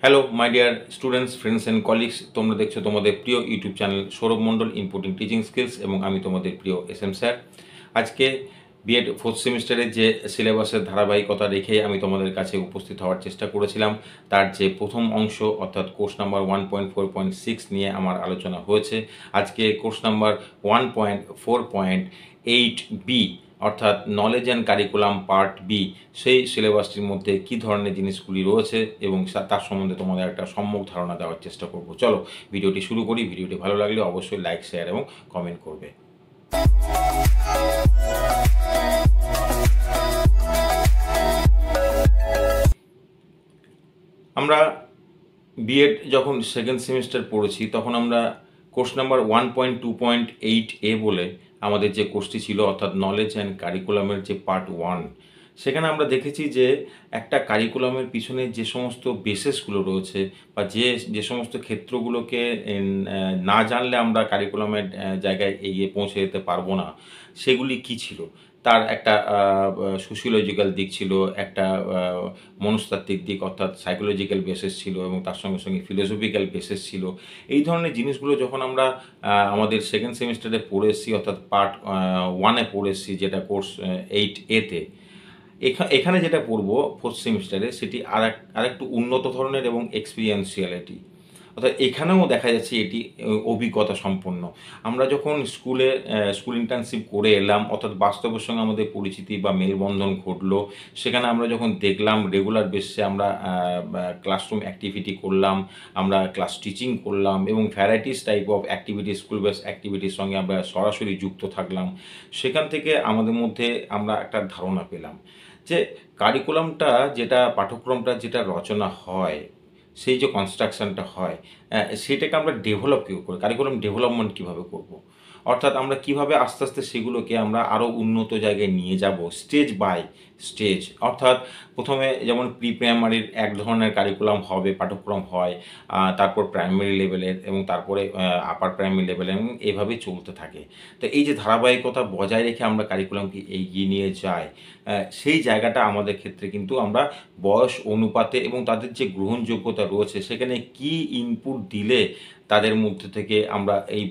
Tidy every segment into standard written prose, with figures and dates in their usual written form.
Hello my dear students, friends and colleagues, তোমরা দেখছো তোমাদের প্রিয় ইউটিউব চ্যানেল সৌরভ মণ্ডল ইনপুটিং টিচিং স্কিলস এবং আমি তোমাদের প্রিয় এস স্যার। আজকে বিএড ফোর্থ সেমিস্টারের যে সিলেবাসের ধারাবাহিকতা রেখে আমি তোমাদের কাছে উপস্থিত হওয়ার চেষ্টা করেছিলাম। তার যে প্রথম অংশ অর্থাৎ কোর্স নাম্বার 1.4.6 নিয়ে আমার আলোচনা হয়েছে। আজকে কোর্স নাম্বার 1.4.8 বি অর্থাৎ knowledge and curriculum part B, সেই সিলেবাসটির মধ্যে কী ধরনের জিনিসগুলি রয়েছে এবং তার সম্বন্ধে তোমাদের একটা সম্যক ধারণা দেওয়ার চেষ্টা করব। চলো ভিডিওটি শুরু করি। ভিডিওটি ভালো লাগলে অবশ্যই লাইক, শেয়ার এবং কমেন্ট করবে। আমরা বিএড যখন সেকেন্ড সেমিস্টার পড়েছি তখন আমরা কোর্স নাম্বার 1.2.8 এ বলে আমাদের যে কোর্সটি ছিল অর্থাৎ নলেজ অ্যান্ড কারিকুলামের যে পার্ট 1, সেখানে আমরা দেখেছি যে একটা কারিকুলামের পিছনে যে সমস্ত বেসিসগুলো রয়েছে বা যে সমস্ত ক্ষেত্রগুলোকে না জানলে আমরা কারিকুলামের জায়গায় এগিয়ে পৌঁছে যেতে পারবো না, সেগুলি কি ছিল। তার একটা সোশিওলজিক্যাল দিক ছিল, একটা মনস্তাত্ত্বিক দিক অর্থাৎ সাইকোলজিক্যাল বেসিস ছিল এবং তার সঙ্গে সঙ্গে ফিলোসফিক্যাল বেসিস ছিল। এই ধরনের জিনিসগুলো যখন আমরা আমাদের সেকেন্ড সেমিস্টারে পড়ে এসেছি অর্থাৎ পার্ট 1-এ পড়ে এসেছি, যেটা কোর্স 8A-তে, এখানে যেটা পড়বো ফোর্থ সেমিস্টারে সেটি আরেকটু উন্নত ধরনের এবং এক্সপিরিয়েন্সিয়ালিটি, অর্থাৎ এখানেও দেখা যাচ্ছে এটি অভিজ্ঞতা সম্পন্ন। আমরা যখন স্কুল ইন্টার্নশিপ করে এলাম অর্থাৎ বাস্তবের সঙ্গে আমাদের পরিচিতি বা মেলবন্ধন ঘটলো, সেখানে আমরা যখন দেখলাম রেগুলার বেসিসে আমরা ক্লাসরুম অ্যাক্টিভিটি করলাম, আমরা ক্লাস টিচিং করলাম এবং varieties type of activity, school base অ্যাক্টিভিটির সঙ্গে আমরা সরাসরি যুক্ত থাকলাম। সেখান থেকে আমাদের মধ্যে আমরা একটা ধারণা পেলাম যে কারিকুলামটা, যেটা পাঠ্যক্রমটা যেটা রচনা হয়, সেই যে কনস্ট্রাকশনটা হয়, সেটাকে আমরা ডেভেলপ কী করে, কারিকুলাম ডেভেলপমেন্ট কীভাবে করব। অর্থাৎ আমরা কিভাবে আস্তে আস্তে সেগুলোকে আমরা আরও উন্নত জায়গায় নিয়ে যাব স্টেজ বাই স্টেজ। অর্থাৎ প্রথমে যেমন প্রি প্রাইমারির এক ধরনের কারিকুলাম হবে, পাঠ্যক্রম হয়, তারপর প্রাইমারি লেভেলের এবং তারপরে আপার প্রাইমারি লেভেলের, এবং এভাবেই চলতে থাকে। তো এই যে ধারাবাহিকতা বজায় রেখে আমরা কারিকুলামকে এগিয়ে নিয়ে যাই, সেই জায়গাটা আমাদের ক্ষেত্রে কিন্তু আমরা বয়স অনুপাতে এবং তাদের যে গ্রহণযোগ্যতা রয়েছে সেখানে কি ইনপুট দিলে তাদের মধ্যে থেকে আমরা এই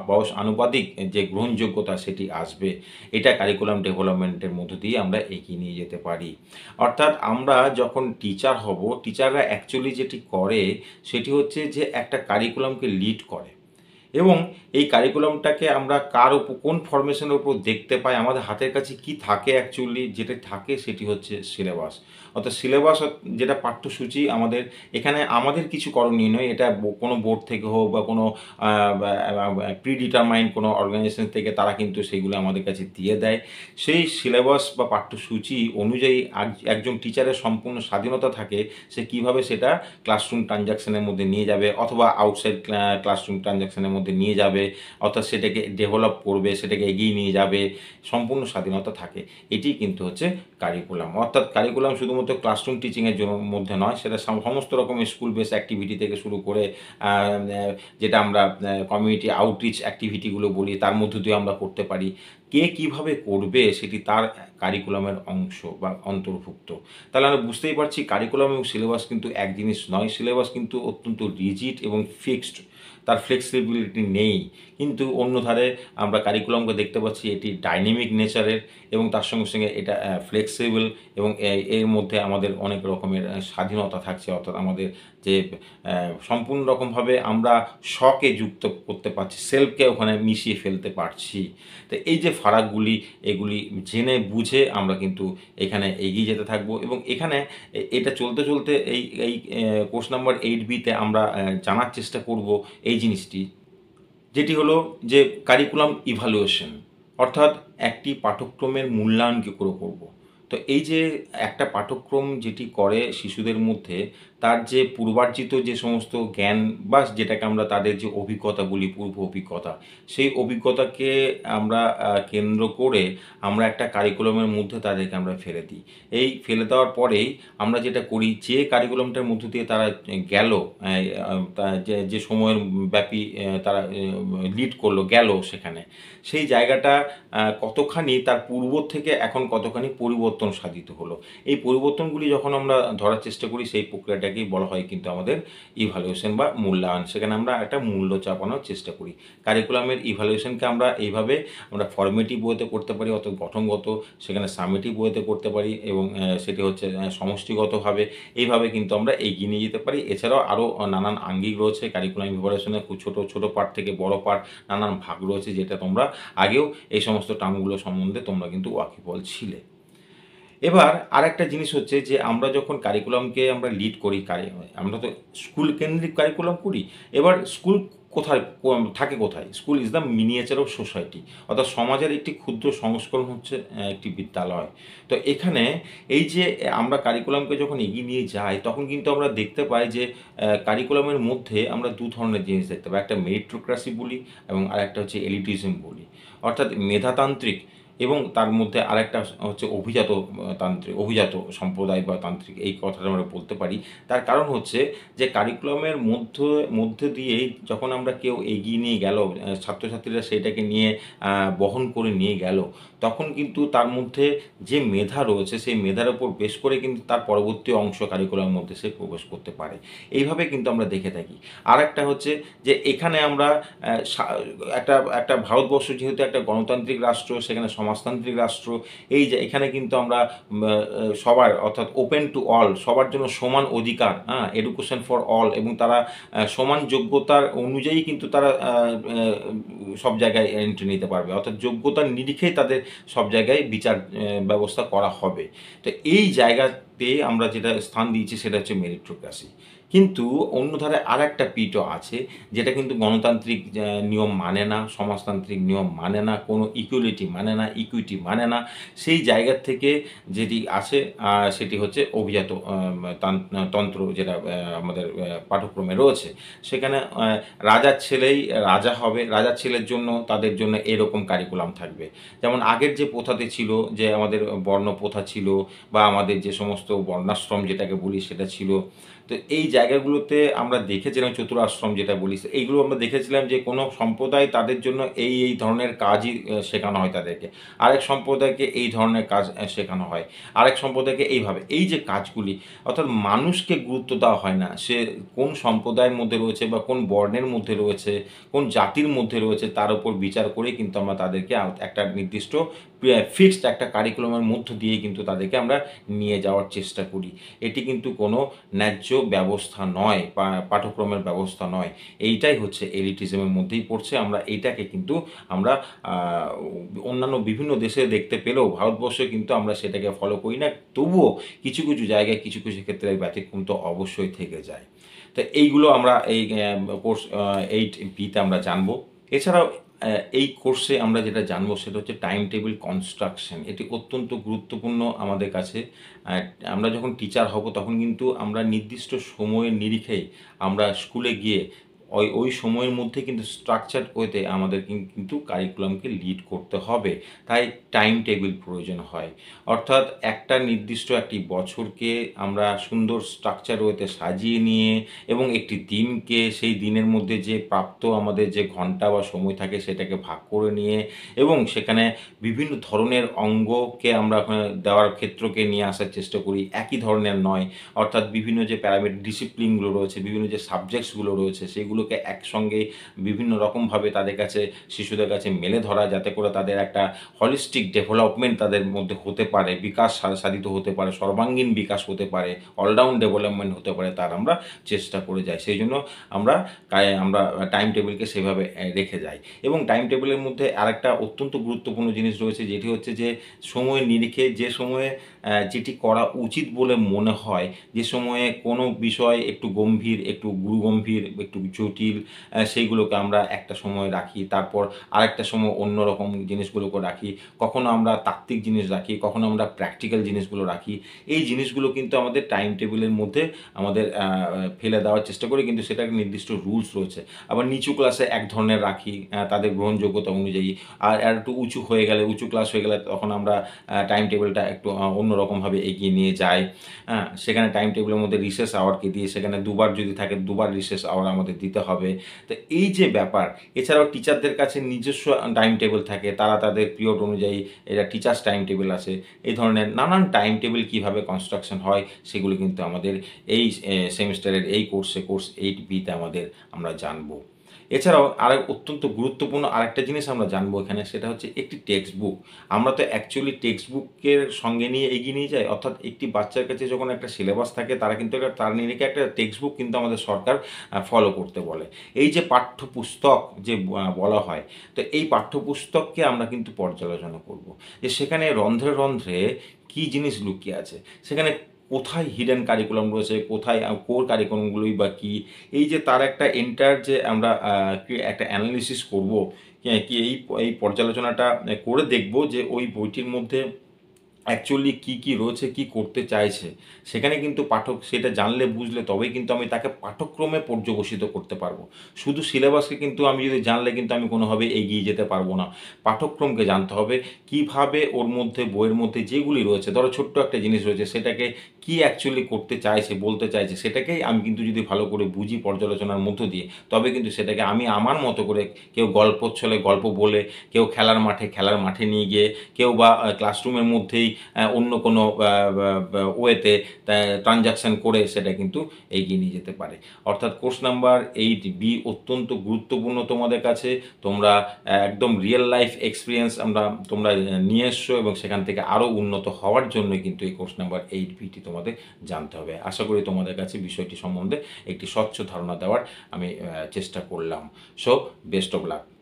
বয়স আনুপাতিক যে গ্রহণযোগ্যতা সেটি আসবে, এটা কারিকুলাম ডেভেলপমেন্টের মধ্য দিয়ে আমরা এগিয়ে নিয়ে যেতে পারি। অর্থাৎ আমরা যখন টিচার হব, টিচাররা অ্যাকচুয়ালি যেটি করে সেটি হচ্ছে যে একটা কারিকুলামকে লিড করে এবং এই কারিকুলামটাকে আমরা কোন ফরমেশনের উপর দেখতে পাই, আমাদের হাতের কাছে কি থাকে, অ্যাকচুয়ালি যেটা থাকে সেটি হচ্ছে সিলেবাস। অর্থাৎ সিলেবাস যেটা পাঠ্যসূচি, এখানে আমাদের কিছু করণীয় নয়, এটা কোনো বোর্ড থেকে হোক বা কোনো প্রিডিটারমাইন্ড কোনো অর্গানাইজেশন থেকে তারা কিন্তু সেগুলো আমাদের কাছে দিয়ে দেয়। সেই সিলেবাস বা পাঠ্যসূচি অনুযায়ী একজন টিচারের সম্পূর্ণ স্বাধীনতা থাকে সে কীভাবে সেটা ক্লাসরুম ট্রানজাকশনের মধ্যে নিয়ে যাবে অথবা আউটসাইড ক্লাসরুম ট্রানজাকশনের মধ্যে নিয়ে যাবে, অর্থাৎ সেটাকে ডেভেলপ করবে, সেটাকে এগিয়ে নিয়ে যাবে, সম্পূর্ণ স্বাধীনতা থাকে। এটি কিন্তু হচ্ছে কারিকুলাম। অর্থাৎ কারিকুলাম শুধুমাত্র ক্লাসরুম টিচিংয়ের জন্য মধ্যে নয়, সেটা সমস্ত রকমের স্কুল বেস অ্যাক্টিভিটি থেকে শুরু করে যেটা আমরা কমিউনিটি আউটরিচ অ্যাক্টিভিটিগুলো বলি, তার মধ্য দিয়ে আমরা করতে পারি। কে কীভাবে করবে সেটি তার কারিকুলামের অংশ বা অন্তর্ভুক্ত। তাহলে আমরা বুঝতেই পারছি কারিকুলাম এবং সিলেবাস কিন্তু এক জিনিস নয়। সিলেবাস কিন্তু অত্যন্ত রিজিড এবং ফিক্সড, তার ফ্লেক্সিবিলিটি নেই। কিন্তু অন্যধারে আমরা কারিকুলামকে দেখতে পাচ্ছি এটি ডাইনামিক নেচারের এবং তার সঙ্গে সঙ্গে এটা ফ্লেক্সিবল এবং এর মধ্যে আমাদের অনেক রকমের স্বাধীনতা থাকছে। অর্থাৎ আমাদের যে সম্পূর্ণ রকমভাবে আমরা শকে যুক্ত করতে পারছি, সেলফকে ওখানে মিশিয়ে ফেলতে পারছি। তো এই যে ফারাকগুলি, এগুলি জেনে বুঝে আমরা কিন্তু এখানে এগিয়ে যেতে থাকবো এবং এখানে এটা চলতে চলতে এই কোর্স নাম্বার 8B-তে আমরা জানার চেষ্টা করব এই জিনিসটি, যেটি হলো যে কারিকুলাম ইভ্যালুয়েশন, অর্থাৎ একটি পাঠ্যক্রমের মূল্যায়ন কী করে করব। তো এই যে একটা পাঠ্যক্রম যেটি করে শিশুদের মধ্যে, তার যে পূর্বার্জিত যে সমস্ত জ্ঞান বা যেটাকে আমরা তাদের যে অভিজ্ঞতা বলি, পূর্ব অভিজ্ঞতা, সেই অভিজ্ঞতাকে আমরা কেন্দ্র করে আমরা একটা কারিকুলামের মধ্যে তাদেরকে আমরা ফেলে দিই। এই ফেলে দেওয়ার পরেই আমরা যেটা করি, যে কারিকুলামটার মধ্য দিয়ে তারা গেল, যে সময়ের ব্যাপী তারা লিড করলো, গেল সেখানে, সেই জায়গাটা কতখানি তার পূর্ব থেকে এখন কতখানি পরিবর্তন পরিবর্তন সাধিত হলো। এই পরিবর্তনগুলি যখন আমরা ধরার চেষ্টা করি সেই প্রক্রিয়াটাকেই বলা হয় কিন্তু আমাদের ইভ্যালুয়েশন বা মূল্যায়ন। সেখানে আমরা একটা মূল্য চাপানোর চেষ্টা করি। কারিকুলামের ইভ্যালুয়েশনকে আমরা এইভাবে আমরা ফর্মেটিভ ওয়েতে করতে পারি, অর্থাৎ গঠনগত, সেখানে সামেটিভ ওয়েতে করতে পারি এবং সেটি হচ্ছে সমষ্টিগতভাবে। এইভাবে কিন্তু আমরা এগিয়ে নিয়ে যেতে পারি। এছাড়াও আরও নানান আঙ্গিক রয়েছে কারিকুলাম ইভ্যালুয়েশনের, খুব ছোট, ছোট পার্ট থেকে বড় পার্ট নানান ভাগ রয়েছে, যেটা তোমরা আগেও এই সমস্ত টার্মগুলো সম্বন্ধে তোমরা কিন্তু ওয়াকিবহাল ছিলে। এবার আরেকটা জিনিস হচ্ছে যে আমরা যখন কারিকুলামকে আমরা লিড করি, আমরা তো স্কুল কেন্দ্রিক কারিকুলাম করি। এবার স্কুল কোথায় থাকে কোথায়? School is the miniature of society, অর্থাৎ সমাজের একটি ক্ষুদ্র সংস্করণ হচ্ছে একটি বিদ্যালয়। তো এখানে এই যে আমরা কারিকুলামকে যখন এগিয়ে নিয়ে যাই, তখন কিন্তু আমরা দেখতে পাই যে কারিকুলামের মধ্যে আমরা দু ধরনের জিনিস দেখতে পাই। একটা মেরিটোক্রাসি বলি এবং আরেকটা হচ্ছে এলিটিজম বলি, অর্থাৎ মেধাতান্ত্রিক এবং তার মধ্যে আরেকটা হচ্ছে অভিজাত সম্প্রদায় বা তান্ত্রিক, এই কথাটা আমরা বলতে পারি। তার কারণ হচ্ছে যে কারিকুলামের মধ্যে দিয়েই যখন আমরা কেউ এগিয়ে নিয়ে গেল, ছাত্রছাত্রীরা সেটাকে নিয়ে বহন করে নিয়ে গেল, তখন কিন্তু তার মধ্যে যে মেধা রয়েছে সেই মেধার উপর বেশ করে কিন্তু তার পরবর্তী অংশ কারিকুলামের মধ্যে সে প্রবেশ করতে পারে। এইভাবে কিন্তু আমরা দেখে থাকি। আর একটা হচ্ছে যে এখানে আমরা একটা ভারতবর্ষ যেহেতু একটা গণতান্ত্রিক রাষ্ট্র, সেখানে সমাজতান্ত্রিক রাষ্ট্র, এই যে এখানে কিন্তু আমরা সবার, অর্থাৎ ওপেন টু অল, সবার জন্য সমান অধিকার, এডুকেশন ফর অল, এবং তারা সমান যোগ্যতার অনুযায়ী কিন্তু তারা সব জায়গায় এন্ট্রি নিতে পারবে, অর্থাৎ যোগ্যতার নিরিখেই তাদের সব জায়গায় বিচার ব্যবস্থা করা হবে। তো এই জায়গাতে আমরা যেটা স্থান দিয়েছি সেটা হচ্ছে মেরিটোক্রাসি। কিন্তু অন্য ধারে আর একটা পিঠও আছে, যেটা কিন্তু গণতান্ত্রিক নিয়ম মানে না, সমাজতান্ত্রিক নিয়ম মানে না, কোনো ইকুয়ালিটি মানে না, ইকুইটি মানে না। সেই জায়গার থেকে যেটি আছে সেটি হচ্ছে অভিজাত তন্ত্র, যেটা আমাদের পাঠ্যক্রমে রয়েছে। সেখানে রাজার ছেলেই রাজা হবে, রাজার ছেলের জন্য তাদের জন্য এরকম কারিকুলাম থাকবে। যেমন আগের যে প্রথাতে ছিল, যে আমাদের বর্ণ প্রথা ছিল বা আমাদের যে সমস্ত বর্ণাশ্রম যেটাকে বলি সেটা ছিল। তো এই জায়গাগুলোতে আমরা দেখেছিলাম, চতুরাশ্রম যেটা বলি, এইগুলো আমরা দেখেছিলাম যে কোনো সম্প্রদায় তাদের জন্য এই ধরনের কাজই শেখানো হয় তাদেরকে, আরেক সম্প্রদায়কে এই ধরনের কাজ শেখানো হয়, আরেক সম্প্রদায়কে এইভাবে। এই যে কাজগুলি, অর্থাৎ মানুষকে গুরুত্ব দেওয়া হয় না, সে কোন সম্প্রদায়ের মধ্যে রয়েছে বা কোন বর্ণের মধ্যে রয়েছে, কোন জাতির মধ্যে রয়েছে, তার উপর বিচার করে কিন্তু আমরা তাদেরকে একটা নির্দিষ্ট ফিক্সড একটা কারিকুলামের মধ্য দিয়ে কিন্তু তাদেরকে আমরা নিয়ে যাওয়ার চেষ্টা করি। এটি কিন্তু কোনো ন্যায্য ব্যবস্থা নয়, পাঠ্যক্রমের ব্যবস্থা নয়। এইটাই হচ্ছে এলিটিজমের মধ্যেই পড়ছে। আমরা এইটাকে কিন্তু আমরা অন্যান্য বিভিন্ন দেশে দেখতে পেলেও ভারতবর্ষে কিন্তু আমরা সেটাকে ফলো করি না। তবুও কিছু কিছু জায়গায় কিছু কিছু ক্ষেত্রে ব্যতিক্রম তো অবশ্যই থেকে যায়। তো এইগুলো আমরা এই কোর্স 8B-তে আমরা জানবো। এছাড়াও এই কোর্সে আমরা যেটা জানবো সেটা হচ্ছে টাইম টেবিল কনস্ট্রাকশন। এটি অত্যন্ত গুরুত্বপূর্ণ আমাদের কাছে। আমরা যখন টিচার হব তখন কিন্তু আমরা নির্দিষ্ট সময়ের নিরিখেই আমরা স্কুলে গিয়ে ওই সময়ের মধ্যে কিন্তু স্ট্রাকচারড ওয়েতে আমাদের কিন্তু কারিকুলামকে লিড করতে হবে। তাই টাইম টেবিল প্রয়োজন হয়। অর্থাৎ একটা নির্দিষ্ট একটি বছরকে আমরা সুন্দর স্ট্রাকচার ওয়েতে সাজিয়ে নিয়ে এবং একটি দিনকে, সেই দিনের মধ্যে যে প্রাপ্ত আমাদের যে ঘন্টা বা সময় থাকে সেটাকে ভাগ করে নিয়ে, এবং সেখানে বিভিন্ন ধরনের অঙ্গকে আমরা দেওয়ার ক্ষেত্রকে নিয়ে আসার চেষ্টা করি, একই ধরনের নয়। অর্থাৎ বিভিন্ন যে প্যারামিটার ডিসিপ্লিনগুলো রয়েছে, বিভিন্ন যে সাবজেক্টসগুলো রয়েছে, সেগুলোকে একসঙ্গে বিভিন্ন রকমভাবে তাদের কাছে, শিশুদের কাছে মেলে ধরা, যাতে করে তাদের একটা হলিস্টিক ডেভেলপমেন্ট তাদের মধ্যে হতে পারে, বিকাশ সাধিত হতে পারে, সর্বাঙ্গীন বিকাশ হতে পারে, অলরাউন্ড ডেভেলপমেন্ট হতে পারে, তার আমরা চেষ্টা করে যাই। সেই জন্য আমরা টাইম টেবিলকে সেভাবে রেখে যাই। এবং টাইম টেবিলের মধ্যে আরেকটা অত্যন্ত গুরুত্বপূর্ণ জিনিস রয়েছে, যেটি হচ্ছে যে সময়ের নিরিখে যে সময়ে যেটি করা উচিত বলে মনে হয়, যে সময়ে কোনো বিষয় একটু গম্ভীর, একটু গুরুগম্ভীর, একটু জটিল, সেইগুলোকে আমরা একটা সময় রাখি, তারপর আরেকটা সময় অন্য রকম জিনিসগুলোকে রাখি, কখনো আমরা তাত্ত্বিক জিনিস রাখি, কখনো আমরা প্র্যাকটিক্যাল জিনিসগুলো রাখি। এই জিনিসগুলো কিন্তু আমাদের টাইম টেবিলের মধ্যে আমাদের ফেলে দেওয়ার চেষ্টা করি, কিন্তু সেটার নির্দিষ্ট রুলস রয়েছে। আবার নিচু ক্লাসে এক ধরনের রাখি তাদের গ্রহণযোগ্যতা অনুযায়ী, আর একটু উঁচু হয়ে গেলে, উঁচু ক্লাস হয়ে গেলে তখন আমরা টাইম টেবিলটা একটু অন্যরকমভাবে এগিয়ে নিয়ে যাই। সেখানে টাইম টেবিলের মধ্যে রিসেস আওয়ারকে দিয়ে, সেখানে দুবার যদি থাকে দুবার রিসেস আওয়ার আমাদের দিতে দিতে হবে। তো এই যে ব্যাপার, এছাড়াও টিচারদের কাছে নিজস্ব টাইম টেবিল থাকে, তারা তাদের পিরিয়ড অনুযায়ী, এটা টিচার্স টাইম টেবিল আছে, এই ধরনের নানান টাইম টেবিল কীভাবে কনস্ট্রাকশন হয় সেগুলো কিন্তু আমাদের এই সেমিস্টারের এই কোর্স 8B-তে আমরা জানবো। এছাড়াও আরেক অত্যন্ত গুরুত্বপূর্ণ আরেকটা জিনিস আমরা জানবো এখানে, সেটা হচ্ছে একটি টেক্সট বুক। আমরা তো অ্যাকচুয়ালি টেক্সট বুকের সঙ্গে নিয়ে এগিয়ে নিয়ে যাই, অর্থাৎ একটি বাচ্চার কাছে যখন একটা সিলেবাস থাকে তারা কিন্তু তার নিয়ে রেখে একটা টেক্সট বুক কিন্তু আমাদের সরকার ফলো করতে বলে। এই যে পাঠ্যপুস্তক যে বলা হয়, তো এই পাঠ্যপুস্তককে আমরা কিন্তু পর্যালোচনা করব, যে সেখানে রন্ধ্রে রন্ধ্রে কী জিনিস লুকিয়ে আছে, সেখানে কোথায় হিডেন কারিকুলাম রয়েছে, কোথায় কোর কারিকুলামগুলোই বা কী, এই যে তার একটা এন্টায়ার যে আমরা একটা অ্যানালিসিস করব, কি এই এই পর্যালোচনাটা করে দেখব যে ওই বইটির মধ্যে অ্যাকচুয়ালি কী কী রয়েছে, কী করতে চাইছে, সেখানে কিন্তু পাঠক সেটা জানলে বুঝলে তবেই কিন্তু আমি তাকে পাঠ্যক্রমে পর্যবসিত করতে পারবো। শুধু সিলেবাসকে কিন্তু আমি যদি জানলে কিন্তু আমি কোনোভাবে এগিয়ে যেতে পারবো না। পাঠ্যক্রমকে জানতে হবে, কীভাবে ওর মধ্যে বইয়ের মধ্যে যেগুলি রয়েছে, ধরো ছোট্ট একটা জিনিস রয়েছে, সেটাকে কী অ্যাকচুয়ালি করতে চাইছে, বলতে চাইছে, সেটাকেই আমি কিন্তু যদি ভালো করে বুঝি পর্যালোচনার মধ্য দিয়ে, তবে কিন্তু সেটাকে আমি আমার মতো করে, কেউ গল্প ছলে গল্প বলে, কেউ খেলার মাঠে নিয়ে গিয়ে, কেউ বা ক্লাসরুমের মধ্যেই অন্য কোনো ওয়েতে ট্রানজাকশান করে সেটা কিন্তু এগিয়ে নিয়ে যেতে পারে। অর্থাৎ কোর্স নাম্বার 8B অত্যন্ত গুরুত্বপূর্ণ তোমাদের কাছে। তোমরা একদম রিয়েল লাইফ এক্সপিরিয়েন্স তোমরা নিয়ে এসছো, এবং সেখান থেকে আরও উন্নত হওয়ার জন্য কিন্তু এই কোর্স নাম্বার 8Bটি তোমাদের জানতে হবে। আশা করি তোমাদের কাছে বিষয়টি সম্বন্ধে একটি স্বচ্ছ ধারণা দেওয়ার আমি চেষ্টা করলাম। So best of luck.